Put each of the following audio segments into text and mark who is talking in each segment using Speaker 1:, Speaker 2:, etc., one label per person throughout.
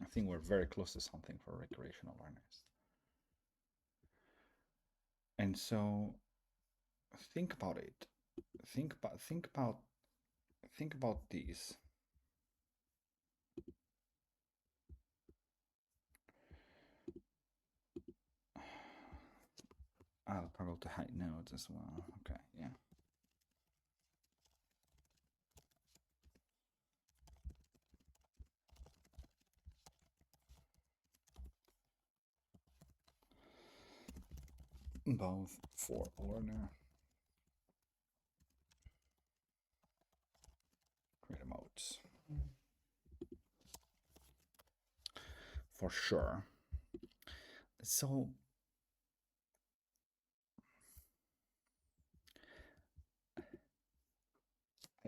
Speaker 1: I think we're very close to something for recreational learners. And so think about it. Think about these. I'll toggle to hide nodes as well. Okay, yeah. Both for learner. Create emotes. For sure. So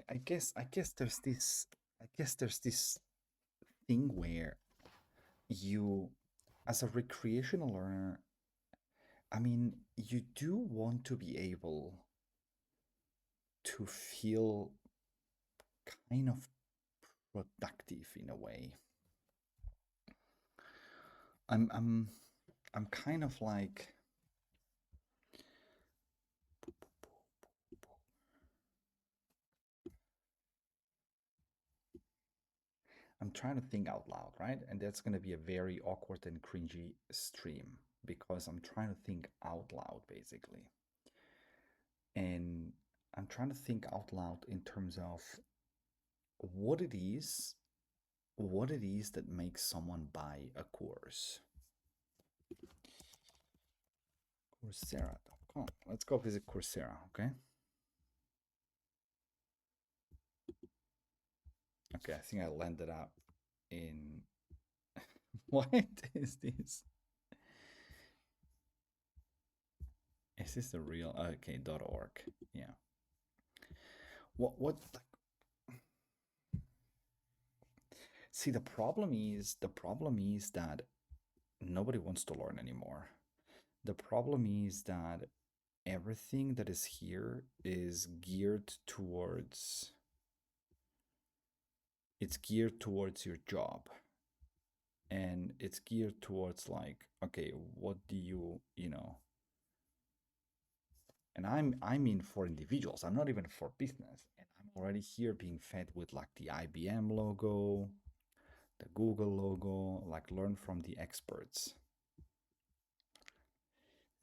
Speaker 1: I guess there's this thing where you, as a recreational learner, I mean, you do want to be able to feel kind of productive in a way. I'm I'm kind of like I'm trying to think out loud, right? And that's going to be a very awkward and cringy stream because I'm trying to think out loud basically. And I'm trying to think out loud in terms of what it is, what it is that makes someone buy a course. Coursera.com. Let's go visit Coursera, okay? Okay, I think I landed up in what is this? Is this the real okay .org? Yeah. What see the problem is that nobody wants to learn anymore. The problem is that everything that is here is geared towards it's geared towards your job, and it's geared towards like, okay, what do you. And I mean for individuals. I'm not even for business. And I'm already here being fed with like the IBM logo, the Google logo, like learn from the experts.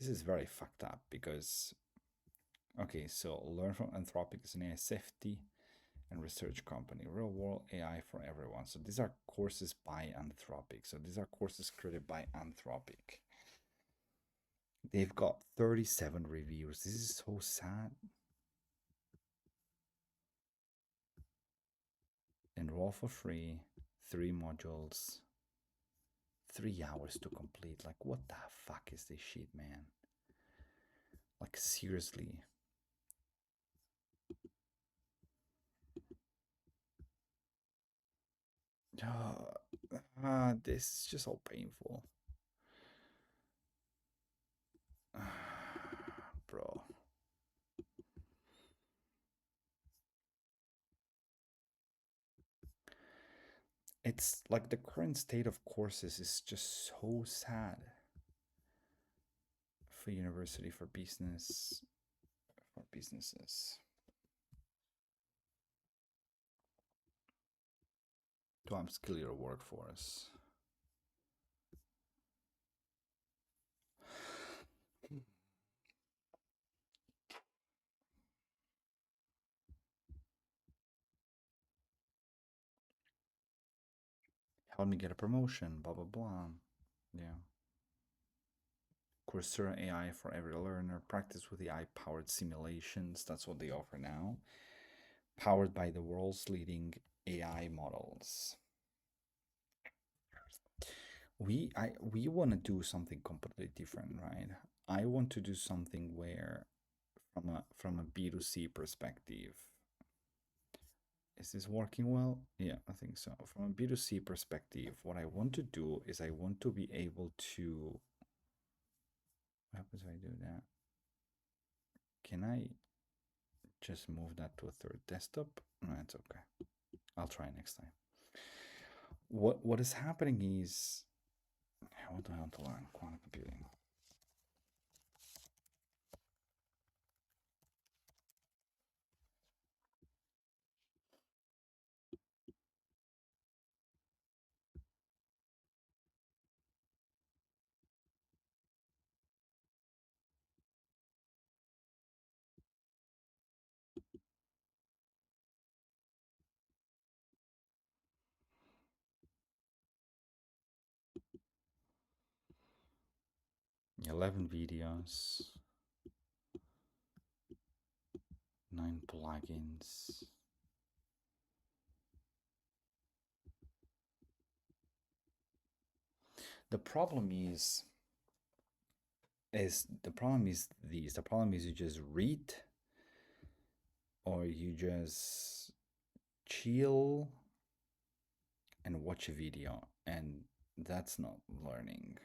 Speaker 1: This is very fucked up because okay, so learn from Anthropic is an AI safety and research company, real world AI for everyone. So these are courses by Anthropic. So these are courses created by Anthropic. They've got 37 reviews. This is so sad. Enroll for free, 3 modules, 3 hours to complete. Like, what the fuck is this shit, man? Like, seriously. This is just so painful. Bro. It's like the current state of courses is just so sad for university, for business, for businesses. To upskill your workforce. Help me get a promotion, blah, blah, blah. Yeah. Coursera AI for every learner, practice with AI powered simulations. That's what they offer now. Powered by the world's leading AI models. We want to do something completely different, right? I want to do something where from a B2C perspective. Is this working well? Yeah, I think so. From a B2C perspective, what I want to do is I want to be able to. What happens if I do that? Can I just move that to a third desktop? No, it's okay. I'll try next time. what is happening is how do I want to learn quantum computing? 11 videos, 9 plugins. The problem is the problem is you just read or you just chill and watch a video, and that's not learning.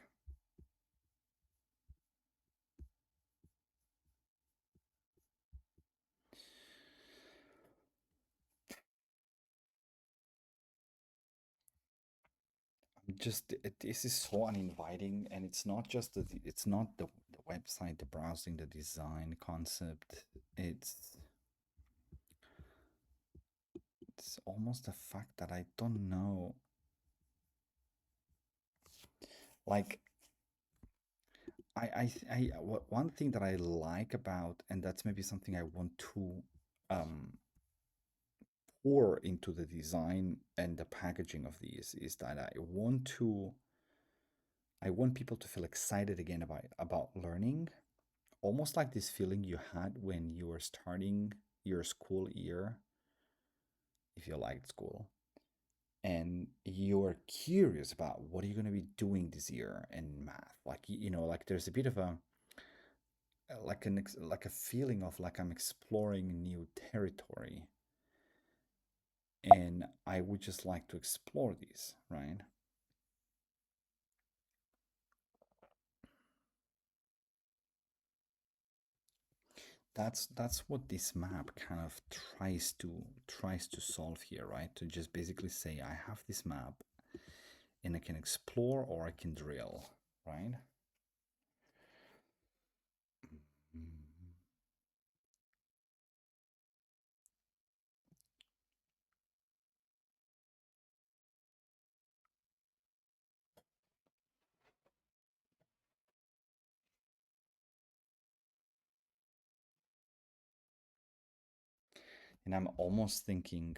Speaker 1: This is so uninviting, and it's not the website, the browsing, the design concept. It's almost the fact that I don't know. Like one thing that I like about, and that's maybe something I want to um pour into the design and the packaging of these, is that I want people to feel excited again about learning, almost like this feeling you had when you were starting your school year, if you liked school, and you're curious about what are you going to be doing this year in math. Like like there's a bit of a like a feeling of like I'm exploring new territory, and I would just like to explore these, right? That's what this map kind of tries to solve here, right? To just basically say I have this map and I can explore or I can drill, right? Mm. And I'm almost thinking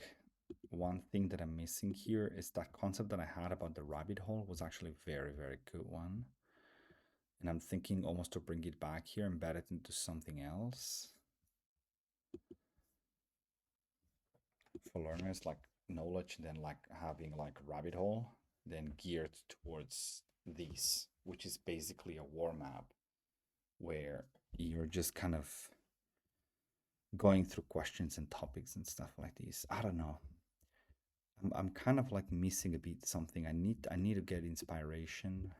Speaker 1: one thing that I'm missing here is that concept that I had about the rabbit hole was actually a very, very good one. And I'm thinking almost to bring it back here, embed it into something else for learners, like knowledge, then like having like rabbit hole, then geared towards these, which is basically a war map where you're just kind of going through questions and topics and stuff like this. I don't know. I'm kind of like missing a bit something. I need to get inspiration,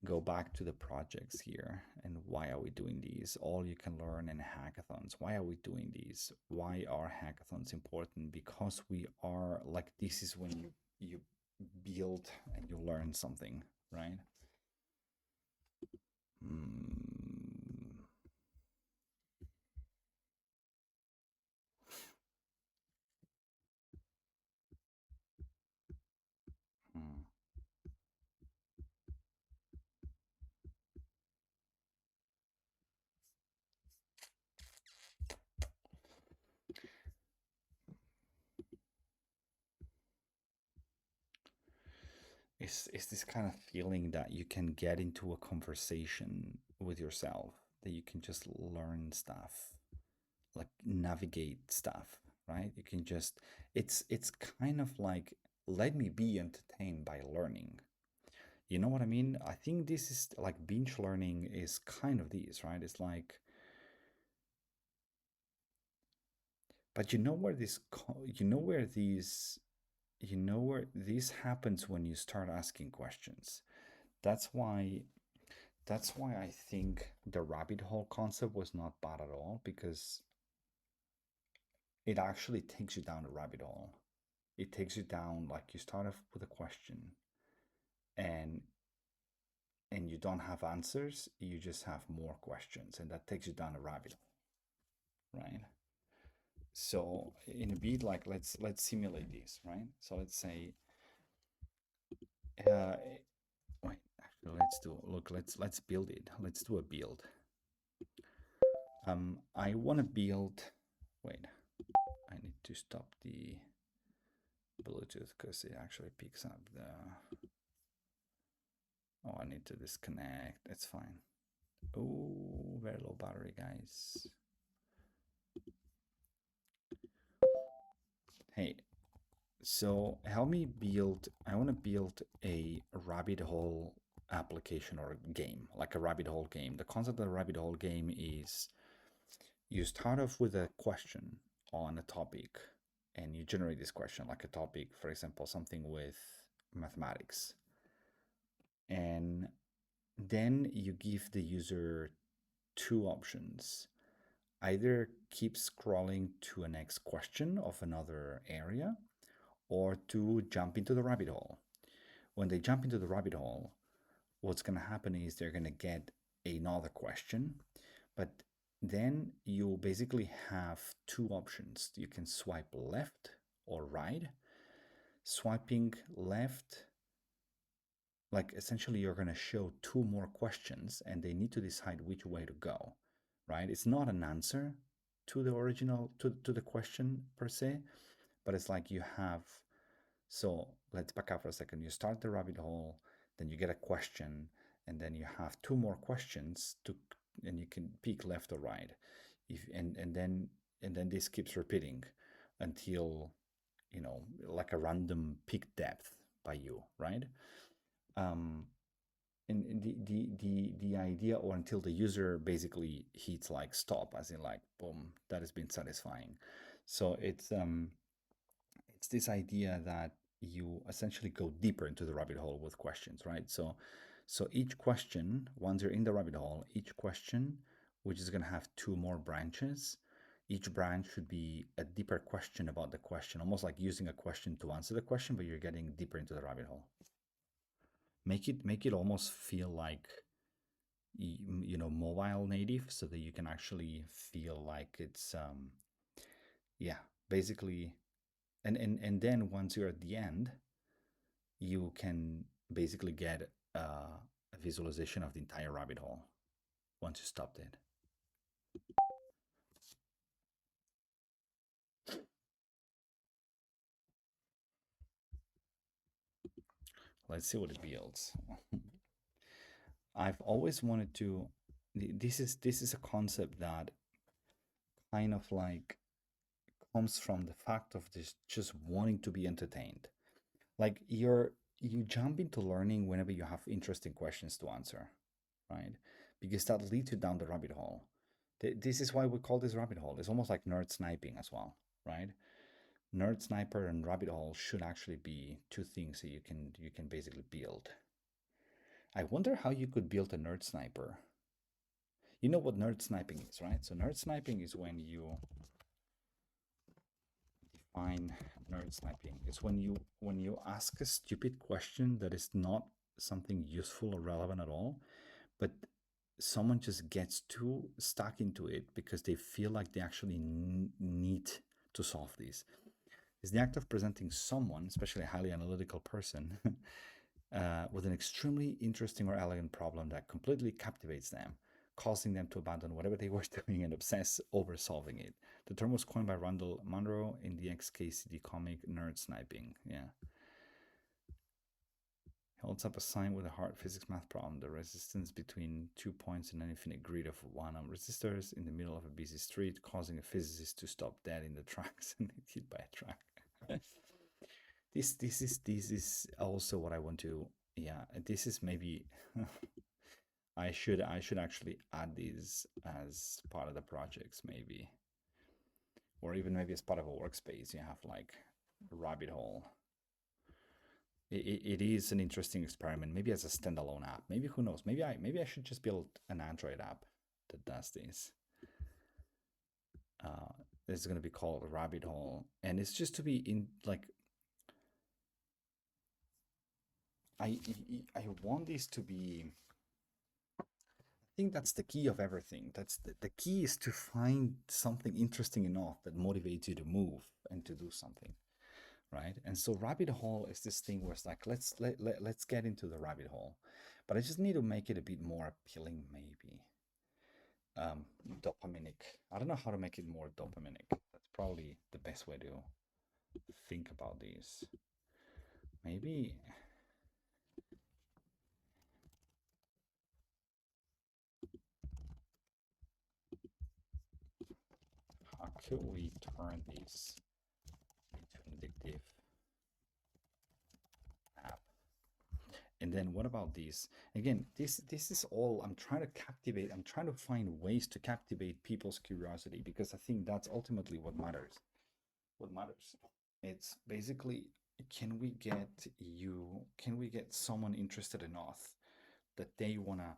Speaker 1: go back to the projects here, and why are we doing these? All you can learn in hackathons. Why are we doing these? Why are hackathons important? Because we are like, this is when you build and you learn something, right? Mm, mm. It's this kind of feeling that you can get into a conversation with yourself, that you can just learn stuff, like navigate stuff, right? You can just it's kind of like, let me be entertained by learning. You know what I mean? I think this is like binge learning is kind of this, right? It's like, but you know where this happens when you start asking questions. That's why that's why I think the rabbit hole concept was not bad at all, because it actually takes you down a rabbit hole. it takes you down, like you start off with a question, and you don't have answers, you just have more questions, and that takes you down a rabbit hole, right? So in a beat, like let's simulate this, right? So let's say, uh, wait, actually, let's build it. Let's do a build. I want to build. Wait, I need to stop the Bluetooth because it actually picks up the. Oh, I need to disconnect. It's fine. Oh, very low battery, guys. Hey, so help me build. I want to build a rabbit hole application or game, like a rabbit hole game. The concept of a rabbit hole game is you start off with a question on a topic and you generate this question, like a topic, for example, something with mathematics. And then you give the user two options: either keep scrolling to a next question of another area, or to jump into the rabbit hole. When they jump into the rabbit hole, what's going to happen is they're going to get another question, but then you basically have two options. You can swipe left or right. Swiping left, like essentially you're going to show two more questions and they need to decide which way to go, right? It's not an answer to the original, to the question per se, but it's like you have. So let's back up for a second. You start the rabbit hole, then you get a question, and then you have two more questions to, and you can pick left or right. If and then this keeps repeating until, like a random pick depth by you, right? Um, and the idea, or until the user basically hits like stop, as in like boom, that has been satisfying. So it's this idea that you essentially go deeper into the rabbit hole with questions, right? So each question, once you're in the rabbit hole, each question, which is going to have two more branches, each branch should be a deeper question about the question, almost like using a question to answer the question, but you're getting deeper into the rabbit hole. Make it almost feel like, mobile native, so that you can actually feel like it's yeah, basically. And then once you're at the end, you can basically get a visualization of the entire rabbit hole once you stopped it. Let's see what it builds. I've always wanted to. This is a concept that kind of like comes from the fact of this just wanting to be entertained. Like you jump into learning whenever you have interesting questions to answer, right? Because that leads you down the rabbit hole. This is why we call this rabbit hole. It's almost like nerd sniping as well, right? Nerd sniper and rabbit hole should actually be two things that you can basically build. I wonder how you could build a nerd sniper. You know what nerd sniping is, right? So nerd sniping is when you define nerd sniping. It's when you ask a stupid question that is not something useful or relevant at all, but someone just gets too stuck into it because they feel like they actually need to solve this. Is the act of presenting someone, especially a highly analytical person, with an extremely interesting or elegant problem that completely captivates them, causing them to abandon whatever they were doing and obsess over solving it. The term was coined by Randall Munro in the XKCD comic Nerd Sniping. Yeah. He holds up a sign with a hard physics math problem. The resistance between 2 points in an infinite grid of 1 ohm resistors in the middle of a busy street, causing a physicist to stop dead in the tracks and get hit by a truck. This is also what I want to. Yeah, this is maybe. I should actually add these as part of the projects, maybe, or even maybe as part of a workspace. You have like a rabbit hole. It is an interesting experiment. Maybe as a standalone app. Maybe, who knows? Maybe I should just build an Android app that does this. Uh, this is going to be called Rabbit Hole, and it's just to be in like I want this to be. I think that's the key of everything. That's the key is to find something interesting enough that motivates you to move and to do something, right? And so rabbit hole is this thing where it's like let's get into the rabbit hole, but I just need to make it a bit more appealing, maybe. Dopaminic. I don't know how to make it more dopaminic. That's probably the best way to think about these. Maybe how could we turn these into addictive app? And then what about these? Again, this is all I'm trying to captivate. I'm trying to find ways to captivate people's curiosity because I think that's ultimately what matters. What matters. It's basically can we get someone interested enough that they wanna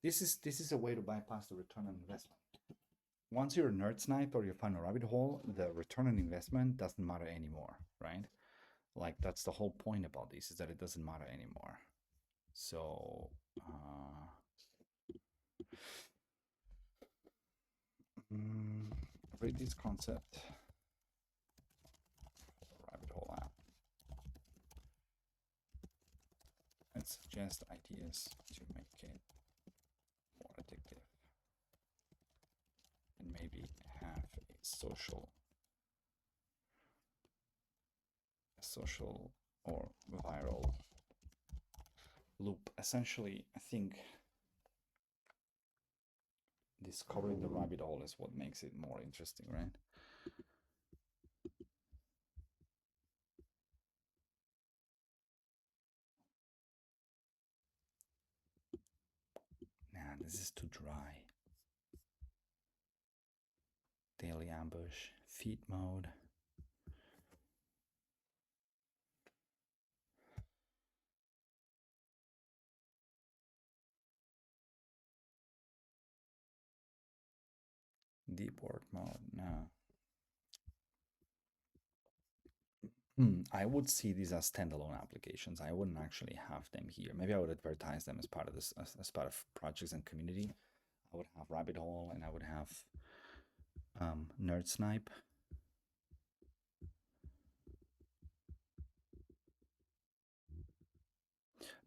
Speaker 1: this is a way to bypass the return on investment. Once you're a nerd snipe or you find a rabbit hole, the return on investment doesn't matter anymore, right? Like that's the whole point about this is that it doesn't matter anymore. So mm, read this concept, rabbit hole app, and suggest ideas to make it more addictive, and maybe have a social or viral loop. Essentially, I think discovering the rabbit hole is what makes it more interesting, right? Nah, this is too dry. Daily ambush, feed mode. Deep work mode, no. I would see these as standalone applications. I wouldn't actually have them here. Maybe I would advertise them as part of this, as part of projects and community. I would have Rabbit Hole and I would have Nerd Snipe.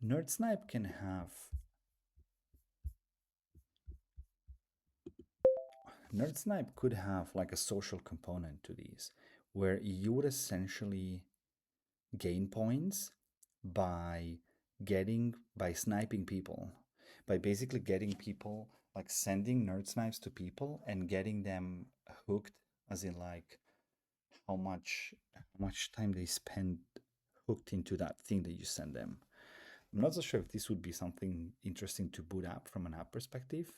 Speaker 1: Nerd Snipe can have Nerd Snipe could have like a social component to these, where you would essentially gain points by by sniping people, by basically getting people like sending nerd snipes to people and getting them hooked, as in like how much time they spend hooked into that thing that you send them. I'm not so sure if this would be something interesting to boot up from an app perspective.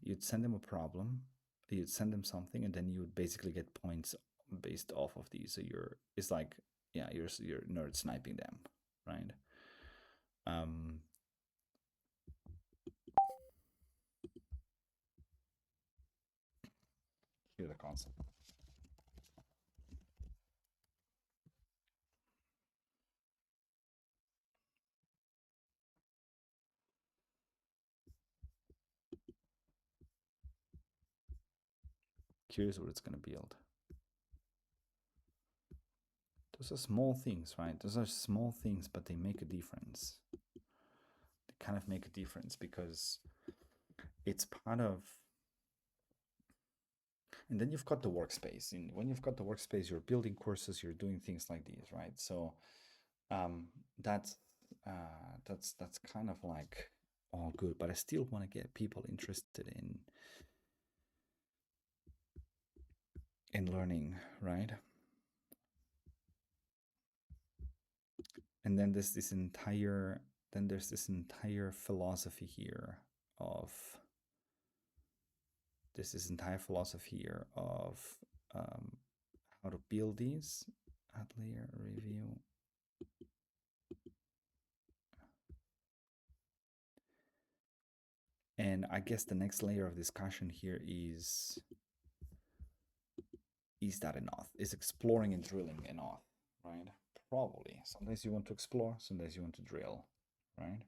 Speaker 1: You'd send them a problem, you'd send them something, and then you would basically get points based off of these. So it's like, yeah, you're nerd sniping them, right? Um, Here's the concept. Curious what it's gonna build. Those are small things, right? Those are small things, but they make a difference. They kind of make a difference because it's part of. And then you've got the workspace. And when you've got the workspace, you're building courses, you're doing things like these, right? So um, that's that's kind of like all good, but I still want to get people interested in learning, right? And then there's this entire philosophy here of um, how to build these. Add layer review. And I guess the next layer of discussion here is that enough? Is exploring and drilling enough, right? Probably. Some days you want to explore, some days you want to drill, right?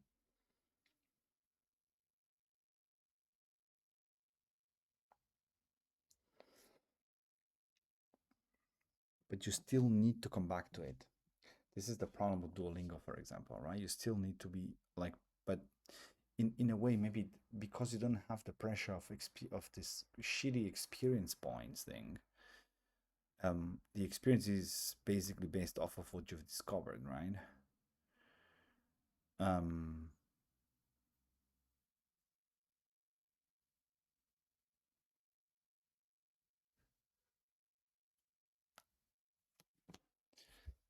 Speaker 1: But you still need to come back to it. This is the problem with Duolingo, for example, right? You still need to be like, but in a way, maybe because you don't have the pressure of of this shitty experience points thing. The experience is basically based off of what you've discovered, right? Um,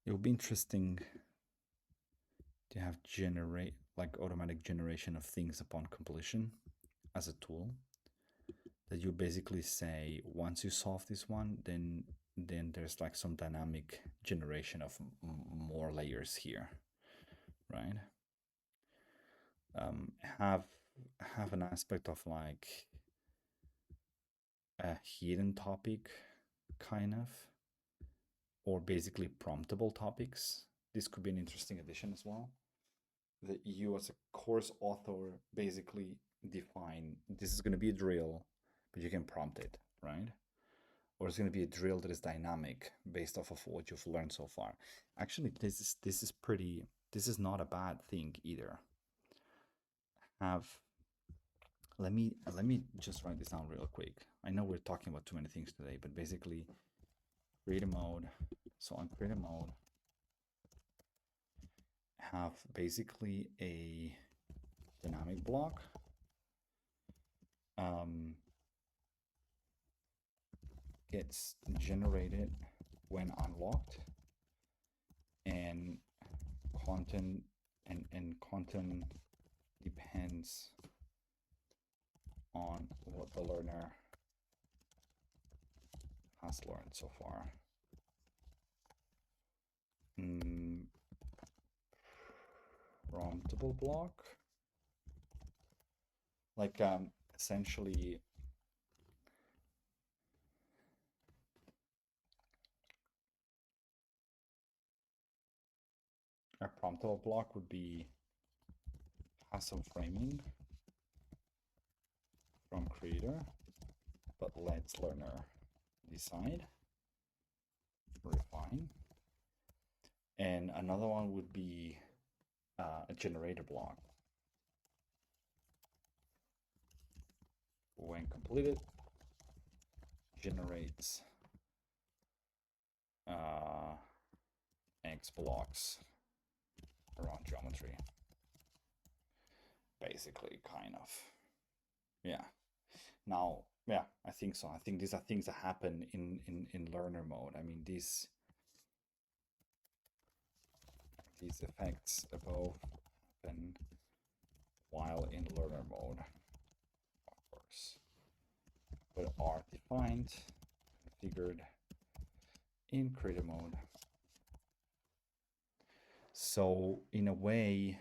Speaker 1: it would be interesting to have generate like automatic generation of things upon completion as a tool that you basically say once you solve this one, then there's like some dynamic generation of more layers here, right? um, have have an aspect of like a hidden topic, kind of, or basically promptable topics. This could be an interesting addition as well. That you, as a course author, basically define this is going to be a drill, but you can prompt it, right? Or it's going to be a drill that is dynamic based off of what you've learned so far. Actually, this is pretty. This is not a bad thing either. Have let me just write this down real quick. I know we're talking about too many things today, but basically, creative mode. So on creative mode, have basically a dynamic block. Um, gets generated when unlocked, and content and content depends on what the learner has learned so far. Mm, promptable block, like essentially a promptable block would be has some framing from creator, but lets learner decide, refine. And another one would be a generator block. When completed, generates uh, X blocks around geometry. Basically, kind of. Yeah. Now, yeah, I think so. I think these are things that happen in learner mode. I mean, these effects above happen while in learner mode, of course, but are defined, configured in creator mode. So in a way,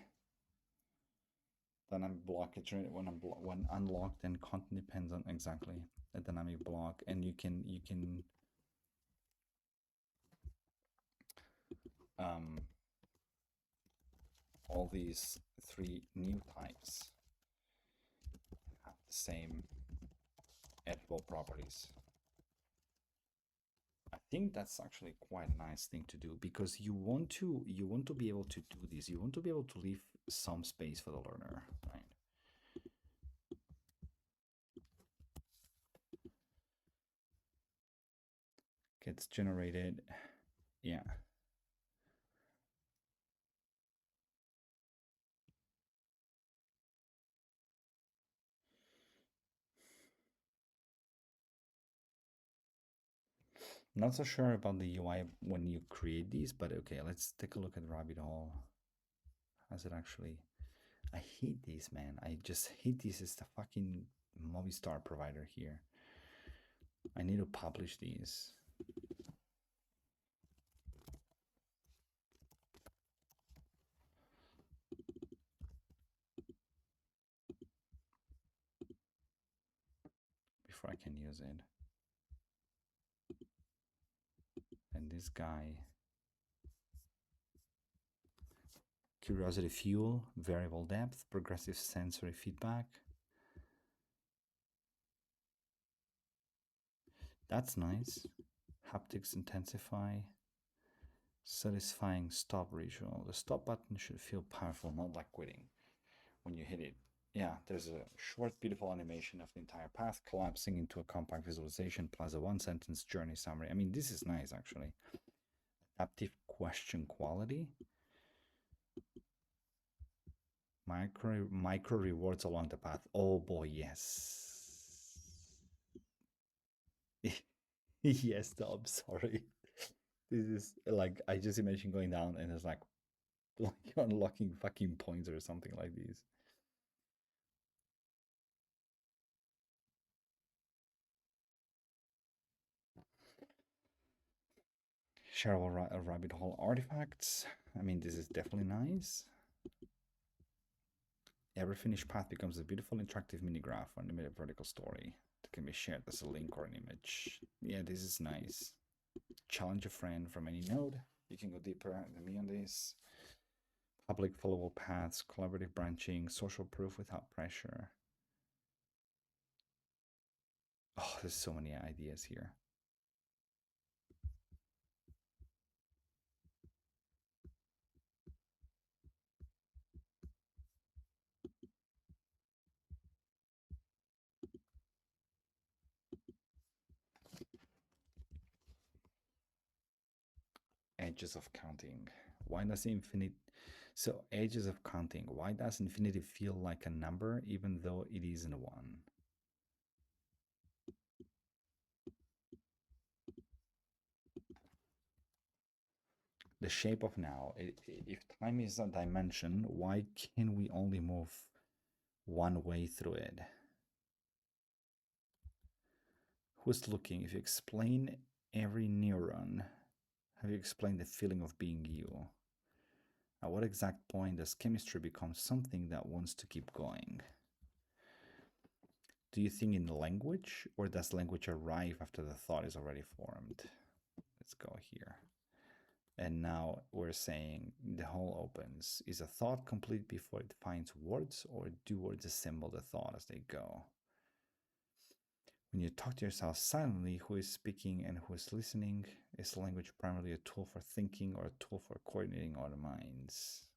Speaker 1: dynamic block is when unlocked, and content depends on exactly a dynamic block, and you can um, all these three new types have the same editable properties. I think that's actually quite a nice thing to do, because you want to be able to do this. You want to be able to leave some space for the learner, right? Gets generated. Yeah. Not so sure about the UI when you create these, but okay, let's take a look at Rabbit Hole. How's it actually? I hate these, man. I just hate this as the fucking Movistar provider here. I need to publish these. Before I can use it. And this guy Curiosity fuel, variable depth, progressive sensory feedback. That's nice. Haptics intensify. Satisfying stop ritual. The stop button should feel powerful, not like quitting when you hit it. Yeah, there's a short, beautiful animation of the entire path collapsing into a compact visualization plus a one sentence journey summary. I mean, this is nice actually. Adaptive question quality. Micro rewards along the path. Oh boy, yes. Yes, no, I'm sorry. This is like I just imagine going down and it's like unlocking fucking points or something like this. Shareable rabbit hole artifacts. I mean, this is definitely nice. Every finished path becomes a beautiful interactive mini graph or animated vertical story that can be shared as a link or an image. Yeah, this is nice. Challenge a friend from any node. You can go deeper than me on this. Public followable paths, collaborative branching, social proof without pressure. Oh, there's so many ideas here. Edges of counting. Why does infinite so edges of counting, why does infinity feel like a number even though it isn't one? The shape of now. If time is a dimension, why can we only move one way through it? Who's looking? If you explain every neuron, have you explained the feeling of being you? At what exact point does chemistry become something that wants to keep going? Do you think in language, or does language arrive after the thought is already formed? Let's go here. And now we're saying the whole opens. Is a thought complete before it finds words, or do words assemble the thought as they go? When you talk to yourself silently, who is speaking and who is listening? Is language primarily a tool for thinking or a tool for coordinating our minds?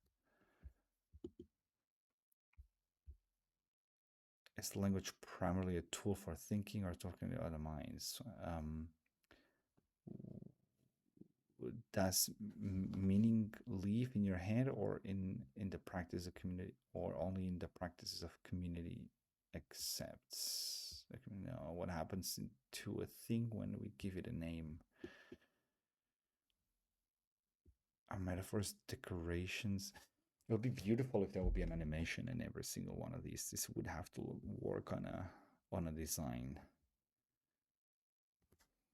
Speaker 1: Is language primarily a tool for thinking or talking to other minds? Does meaning live in your head or in the practice of community, or only in the practices of community accepts? Like, you know, what happens to a thing when we give it a name? Are metaphors decorations? It would be beautiful if there would be an animation in every single one of these. This would have to work on a design.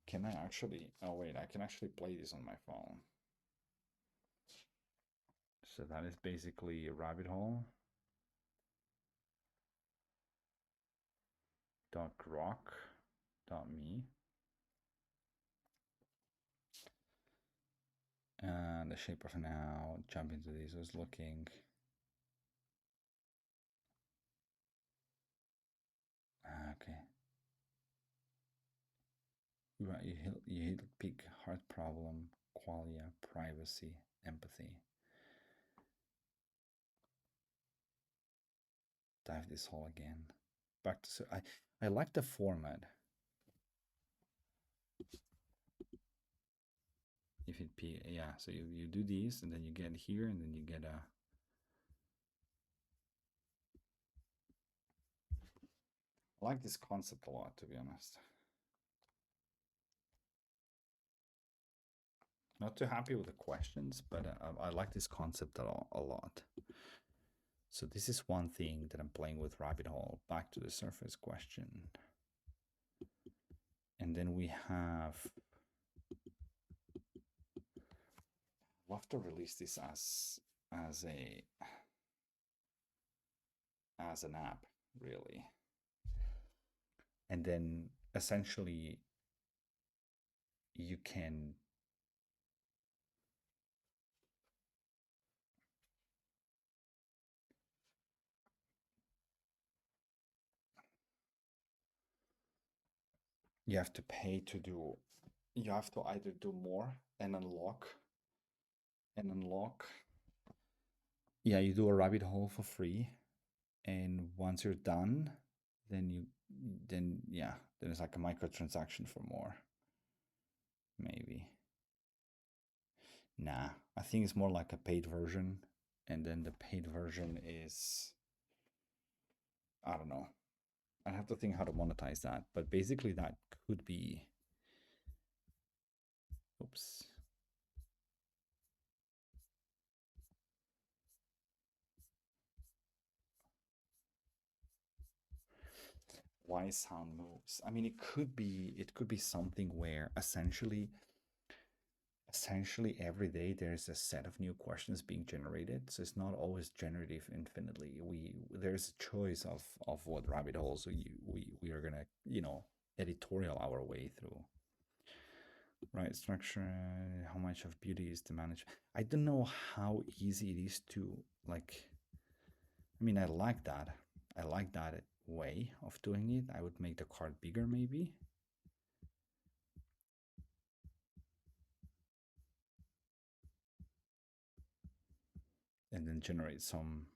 Speaker 1: Can I actually? Oh wait, I can actually play this on my phone. So that is basically a rabbit hole. .rock.me. And the shape of now. Jump into this. Was looking. Okay. You hit big heart problem, qualia, privacy, empathy. Dive this hole again. Back to I like the format. If it be, yeah, so you do these and then you get here and then you get a I like this concept a lot, to be honest. Not too happy with the questions, but I like this concept a lot. So this is one thing that I'm playing with rabbit hole. Back to the surface question. And then we have we'll have to release this as a as an app, really. And then essentially you can you have to pay to do, you have to either do more and unlock. Yeah, you do a rabbit hole for free, and once you're done, then yeah, then it's like a microtransaction for more, maybe. Nah, I think it's more like a paid version, and then the paid version is, I don't know. I have to think how to monetize that, but basically that could be. Oops. Why sound moves? I mean, it could be something where essentially every day there's a set of new questions being generated, so it's not always generative infinitely. There's a choice of what rabbit holes we are gonna, editorial our way through. Right, structure, how much of beauty is to manage. I don't know how easy it is to, like, I mean, I like that way of doing it. I would make the card bigger maybe, and then generate some.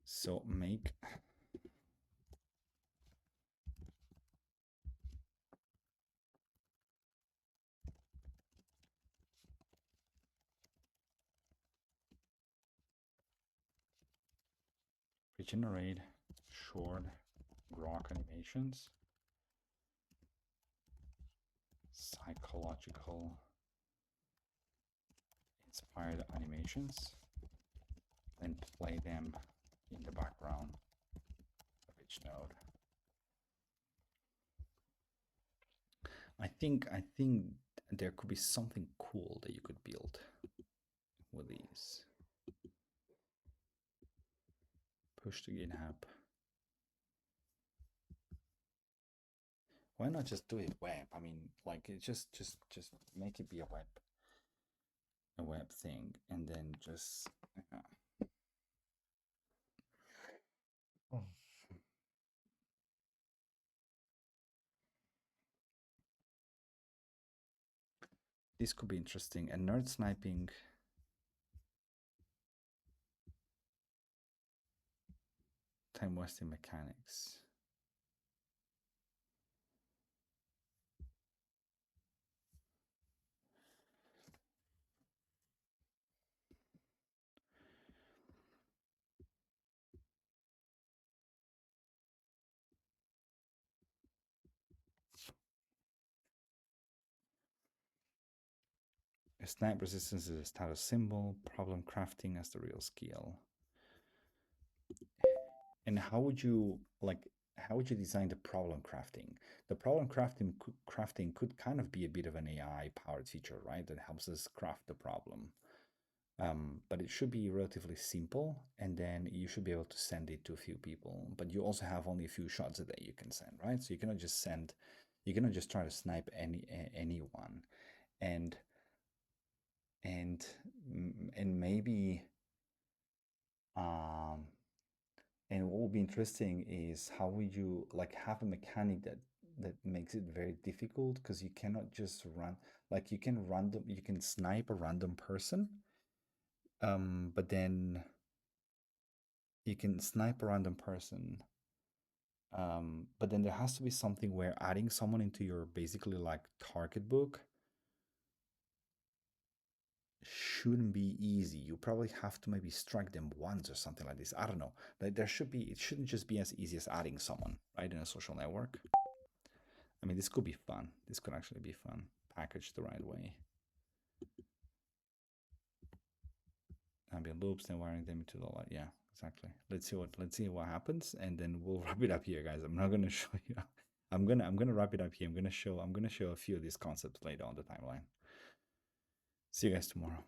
Speaker 1: So make regenerate short rock animations, psychological inspired animations, then play them in the background of each node. I think there could be something cool that you could build with these. Push to GitHub. Why not just do it web? I mean, like, it just make it be a web thing, and then just. Oh. This could be interesting. And nerd sniping. Time wasting mechanics. Snipe resistance is a status symbol. Problem crafting as the real skill. And how would you design the problem crafting? The problem crafting could kind of be a bit of an AI powered feature, right? That helps us craft the problem. But it should be relatively simple, and then you should be able to send it to a few people. But you also have only a few shots a day you can send, right? So you cannot just try to snipe anyone, and and and maybe um and what would be interesting is how would you, like, have a mechanic that makes it very difficult, because you cannot just run, like, you can snipe a random person, but then you can snipe a random person, but then there has to be something where adding someone into your basically like target book shouldn't be easy. You probably have to maybe strike them once or something like this. I don't know. Like, it shouldn't just be as easy as adding someone, right, in a social network. I mean, this could be fun. This could actually be fun, packaged the right way. Ambient loops, then wiring them into the light. Yeah, exactly. Let's see what happens, and then we'll wrap it up here, guys. I'm not gonna show you. I'm gonna wrap it up here. I'm gonna show a few of these concepts later on the timeline. See you guys tomorrow.